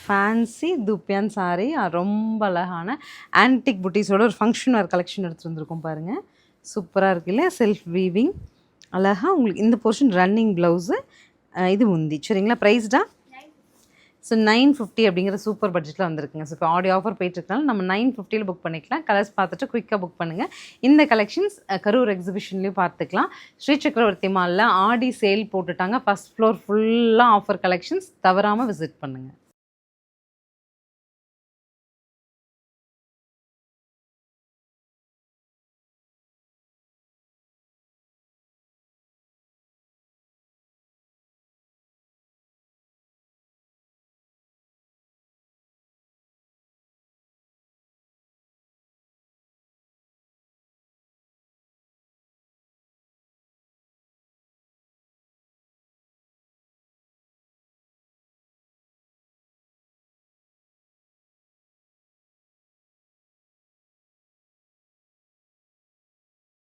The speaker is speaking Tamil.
ஃபேன்சி துப்பியான் சாரி ரொம்ப அழகான ஆன்டிக் புட்டிஸோட ஒரு ஃபங்க்ஷன் வேர் கலெக்ஷன் எடுத்துகிட்டு வந்திருக்கோம் பாருங்கள். சூப்பராக இருக்கு இல்லையா? செல்ஃப் வீவிங் அழகாக உங்களுக்கு இந்த போர்ஷன் ரன்னிங் ப்ளவுஸு, இது முந்தி. சரிங்களா? ப்ரைஸ்டா? ஸோ 950 அப்படிங்கிற சூப்பர் பட்ஜெட்டில் வந்திருக்குங்க. ஸோ இப்போ ஆடியோ ஆஃபர் போயிட்டுருக்கனால நம்ம 950 புக் பண்ணிக்கலாம். கலர்ஸ் பார்த்துட்டு குயிக்காக புக் பண்ணுங்கள். இந்த கலெக்ஷன்ஸ் கரூர் எக்ஸிபிஷன்லேயும் பார்த்துக்கலாம். ஸ்ரீ சக்கரவர்த்தி மாலில் ஆடி சேல் போட்டுட்டாங்க. ஃபஸ்ட் ஃப்ளோர் ஃபுல்லாக ஆஃபர் கலெக்ஷன்ஸ், தவறாமல் விசிட் பண்ணுங்கள்.